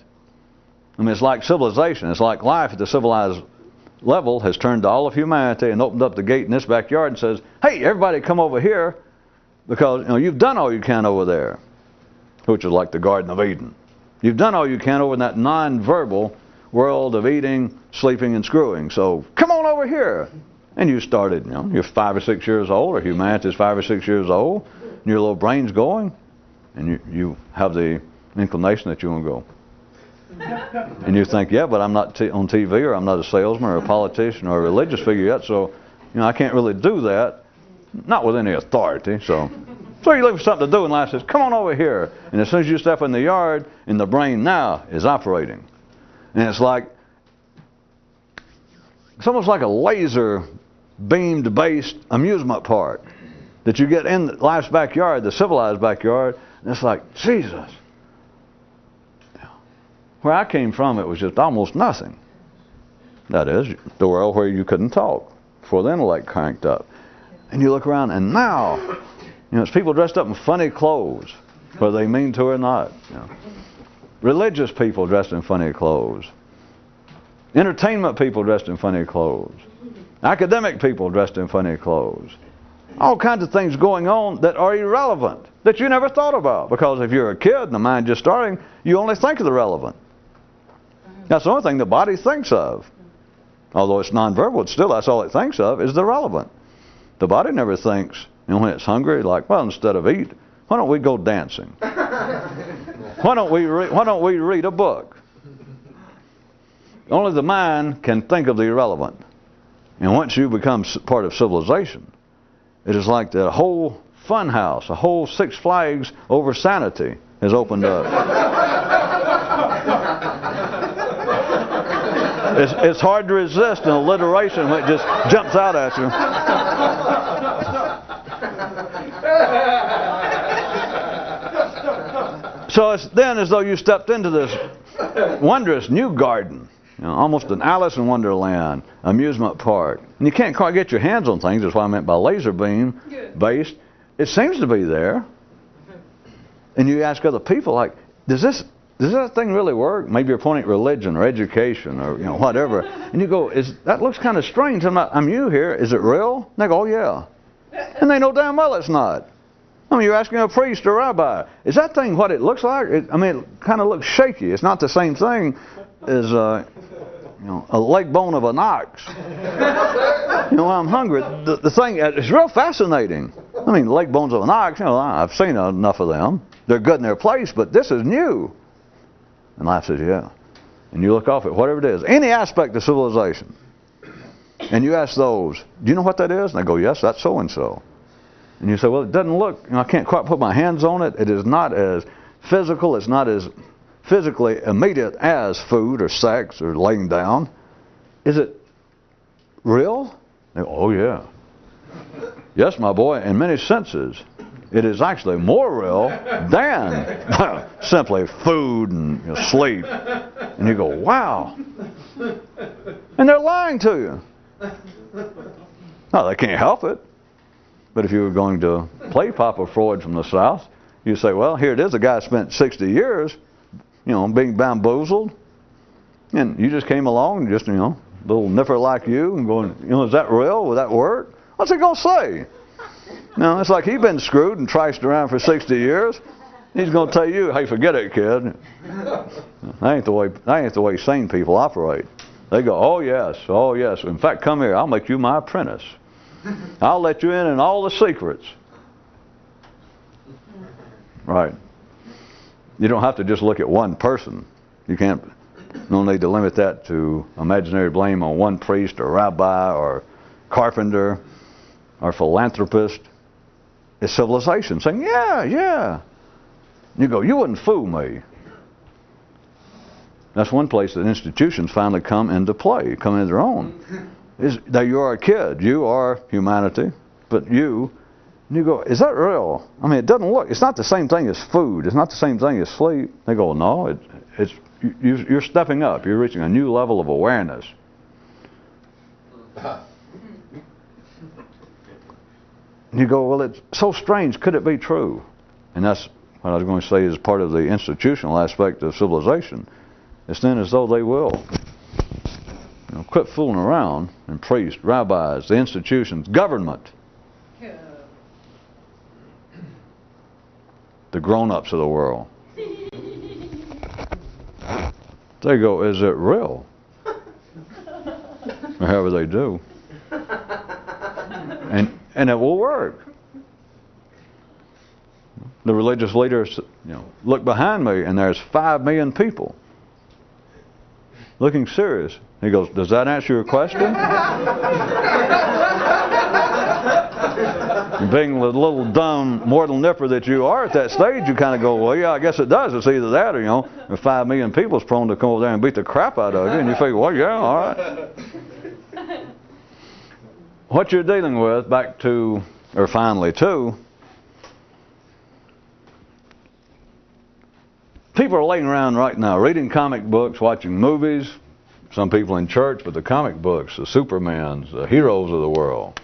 I mean, it's like civilization. It's like life at the civilized level has turned to all of humanity and opened up the gate in this backyard and says, hey, everybody come over here because you know, you've done all you can over there, which is like the Garden of Eden. You've done all you can over in that non-verbal world of eating, sleeping, and screwing. So come on over here. And you started, you know, you're 5 or 6 years old, or humanity's 5 or 6 years old, and your little brain's going. And you have the inclination that you want to go. And you think, yeah, but I'm not on TV, or I'm not a salesman, or a politician, or a religious figure yet, so you know I can't really do that, not with any authority. So you look for something to do, and life says, come on over here. And as soon as you step in the yard, and the brain now is operating. And it's almost like a laser beamed based amusement park that you get in life's backyard, the civilized backyard. And it's like, Jesus. Where I came from, it was just almost nothing. That is, the world where you couldn't talk before the intellect cranked up. And you look around, and now, you know, it's people dressed up in funny clothes, whether they mean to or not. You know. Religious people dressed in funny clothes. Entertainment people dressed in funny clothes. Academic people dressed in funny clothes. All kinds of things going on that are irrelevant, that you never thought about. Because if you're a kid and the mind just starting, you only think of the relevant. That's the only thing the body thinks of. Although it's nonverbal, still that's all it thinks of is the relevant. The body never thinks, you know, when it's hungry, like, well, instead of eat, why don't we go dancing? Why don't we read a book? Only the mind can think of the irrelevant. And once you become part of civilization, it is like the whole fun house, a whole Six Flags over sanity has opened up. It's hard to resist an alliteration when it just jumps out at you. So it's then as though you stepped into this wondrous new garden. You know, almost an Alice in Wonderland amusement park. And you can't quite get your hands on things. That's what I meant by laser beam based. It seems to be there. And you ask other people, like, does that thing really work? Maybe you're pointing at religion or education or you know whatever. And you go, that looks kind of strange. I'm new here. Is it real? And they go, oh yeah. And they know damn well it's not. I mean, you're asking a priest or rabbi, is that thing what it looks like? It kind of looks shaky. It's not the same thing as you know, a leg bone of an ox. You know, I'm hungry. The thing is real fascinating. I mean, leg bones of an ox, you know, I've seen enough of them. They're good in their place, but this is new. And life says, yeah. And you look off at whatever it is, any aspect of civilization, and you ask those, do you know what that is? And they go, yes, that's so-and-so. And you say, well, it doesn't look, you know, I can't quite put my hands on it. It is not as physical. It's not as physically immediate as food or sex or laying down. Is it real? They go, oh, yeah. Yes, my boy, in many senses, it is actually more real than simply food and, you know, sleep. And you go, wow. And they're lying to you. No, they can't help it. But if you were going to play Papa Freud from the South, you say, well, here it is. A guy spent 60 years, you know, being bamboozled. And you just came along, just, you know, a little nipper like you, and going, you know, is that real? Will that work? What's he going to say? No, it's like he's been screwed and triced around for 60 years. He's going to tell you, hey, forget it, kid. That ain't the way sane people operate. They go, oh, yes, oh, yes. In fact, come here. I'll make you my apprentice. I'll let you in all the secrets. Right. You don't have to just look at one person. You can't, no need to limit that to imaginary blame on one priest or rabbi or carpenter or philanthropist. It's civilization saying, yeah, yeah. You go, you wouldn't fool me. That's one place that institutions finally come into play, come into their own. Is that you are a kid, you are humanity, but you go, is that real? I mean, it doesn't look, it's not the same thing as food, it's not the same thing as sleep. They go, no, you're stepping up, you're reaching a new level of awareness. And you go, well, it's so strange, could it be true? And that's what I was going to say is part of the institutional aspect of civilization. It's then as though they will. You know, quit fooling around, and priests, rabbis, the institutions, government, the grown-ups of the world. They go, is it real? Or however they do. And it will work. The religious leaders, you know, look behind me and there's 5 million people looking serious. He goes, does that answer your question? Being the little dumb mortal nipper that you are at that stage, you kind of go, well, yeah, I guess it does. It's either that or, you know, if 5 million people is prone to come over there and beat the crap out of you, and you figure, well, yeah, all right. What you're dealing with, back to, or finally to, people are laying around right now reading comic books, watching movies, some people in church, but the comic books, the Supermans, the heroes of the world,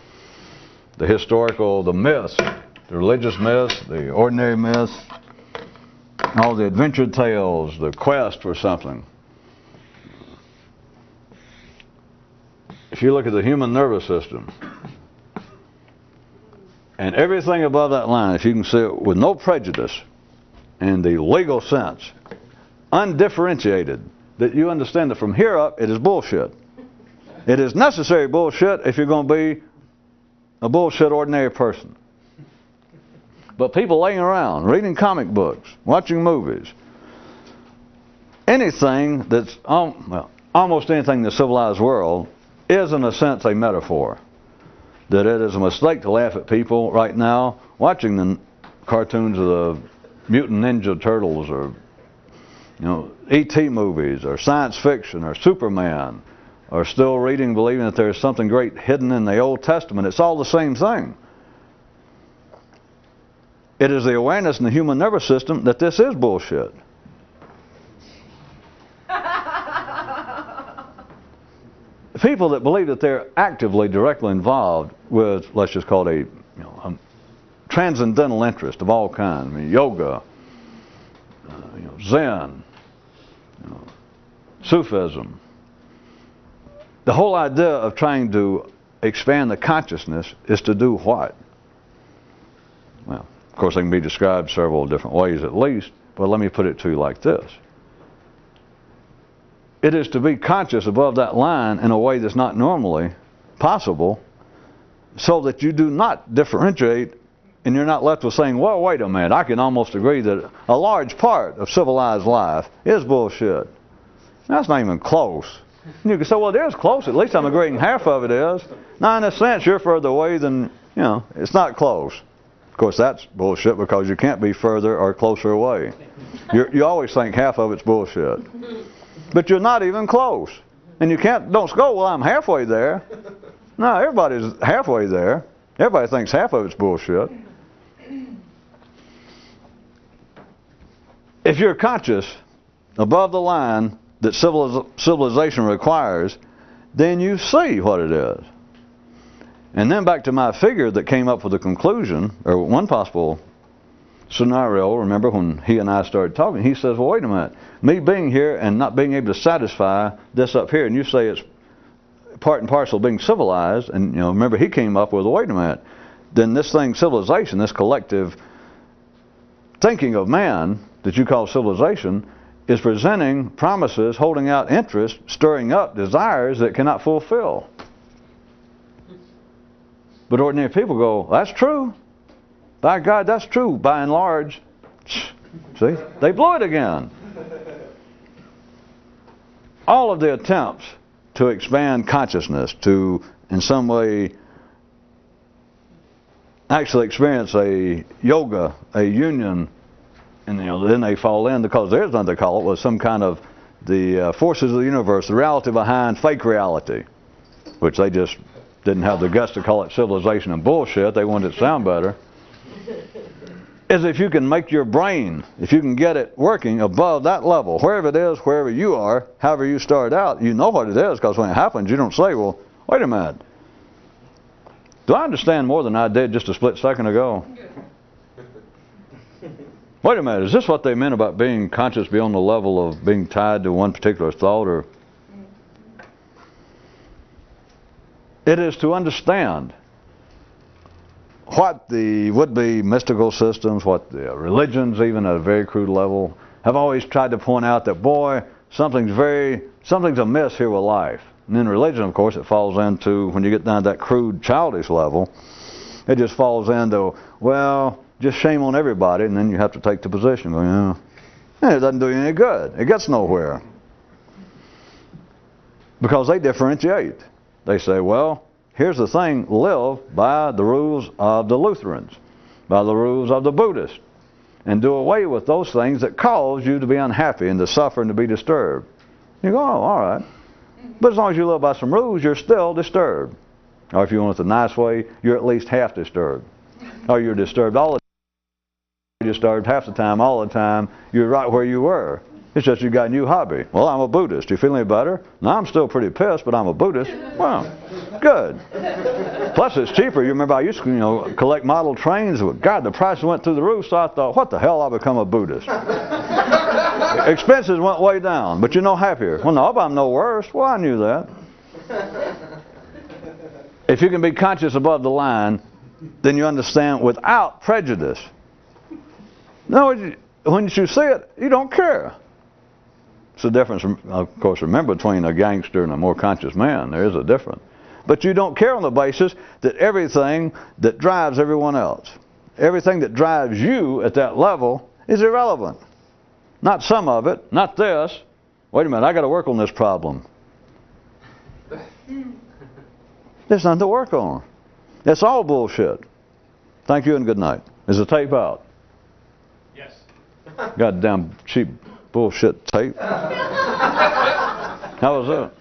the historical, the myths, the religious myths, the ordinary myths, all the adventure tales, the quest for something. If you look at the human nervous system, and everything above that line, if you can see it with no prejudice, in the legal sense, undifferentiated, that you understand that from here up, it is bullshit. It is necessary bullshit if you're going to be a bullshit ordinary person. But people laying around, reading comic books, watching movies, anything that's, well, almost anything in the civilized world is in a sense a metaphor. That it is a mistake to laugh at people right now watching the cartoons of the Mutant Ninja Turtles or, you know, E.T. movies or science fiction or Superman, or still reading, believing that there's something great hidden in the Old Testament. It's all the same thing. It is the awareness in the human nervous system that this is bullshit. People that believe that they're actively, directly involved with, let's just call it a transcendental interest of all kinds. I mean, yoga, Zen, Sufism. The whole idea of trying to expand the consciousness is to do what? Well, of course, they can be described several different ways at least, but let me put it to you like this. It is to be conscious above that line in a way that's not normally possible, so that you do not differentiate And you're not left with saying, well, wait a minute, I can almost agree that a large part of civilized life is bullshit. That's not even close. And you can say, well, it is close. At least I'm agreeing half of it is. Now, in a sense, you're further away than, it's not close. Of course, that's bullshit because you can't be further or closer away. You always think half of it's bullshit. But you're not even close. And you don't go, well, I'm halfway there. No, everybody's halfway there. Everybody thinks half of it's bullshit. If you're conscious above the line that civilization requires, then you see what it is. And then back to my figure that came up with the conclusion, or one possible scenario, remember when he and I started talking, he says, well, wait a minute, me being here and not being able to satisfy this up here, and you say it's part and parcel of being civilized, and remember he came up with, well, wait a minute, then this thing, civilization, this collective thinking of man that you call civilization, is presenting promises, holding out interest, stirring up desires that cannot fulfill. But ordinary people go, that's true. By God, that's true, by and large. See? They blew it again. All of the attempts to expand consciousness, to, in some way, actually experience a yoga, a union, and then they fall in, because there's nothing to call it, was some kind of the forces of the universe, the reality behind fake reality, which they just didn't have the guts to call it civilization and bullshit. They wanted it to sound better. Is if you can make your brain, if you can get it working above that level, wherever it is, wherever you are, however you start out, you know what it is, because when it happens, you don't say, well, wait a minute. Do I understand more than I did just a split second ago? Wait a minute, is this what they meant about being conscious beyond the level of being tied to one particular thought? Or it is to understand what the would-be mystical systems, what the religions, even at a very crude level, have always tried to point out that, boy, something's amiss here with life. And in religion, of course, it falls into, when you get down to that crude, childish level, it just falls into, well, just shame on everybody, and then you have to take the position. It doesn't do you any good. It gets nowhere. Because they differentiate. They say, well, here's the thing, live by the rules of the Lutherans, by the rules of the Buddhists, and do away with those things that cause you to be unhappy and to suffer and to be disturbed. You go, oh, all right. But as long as you live by some rules, you're still disturbed. Or if you want it the nice way, you're at least half disturbed. Or you're disturbed all the time. You're disturbed half the time, all the time. You're right where you were. It's just you got a new hobby. Well, I'm a Buddhist. You feel any better? No, I'm still pretty pissed, but I'm a Buddhist. Well, good. Plus, it's cheaper. You remember I used to, collect model trains. God, the prices went through the roof, so I thought, what the hell, I'll become a Buddhist. Expenses went way down, but you're no happier. Well, no, but I'm no worse. Well, I knew that. If you can be conscious above the line, then you understand without prejudice. No, when you see it, you don't care. It's a difference, of course, remember, between a gangster and a more conscious man. There is a difference. But you don't care on the basis that everything that drives everyone else, everything that drives you at that level is irrelevant. Not some of it, not this. Wait a minute, I got to work on this problem. There's nothing to work on. It's all bullshit. Thank you and good night. Is the tape out? Yes. Goddamn cheap bullshit tape. How was that?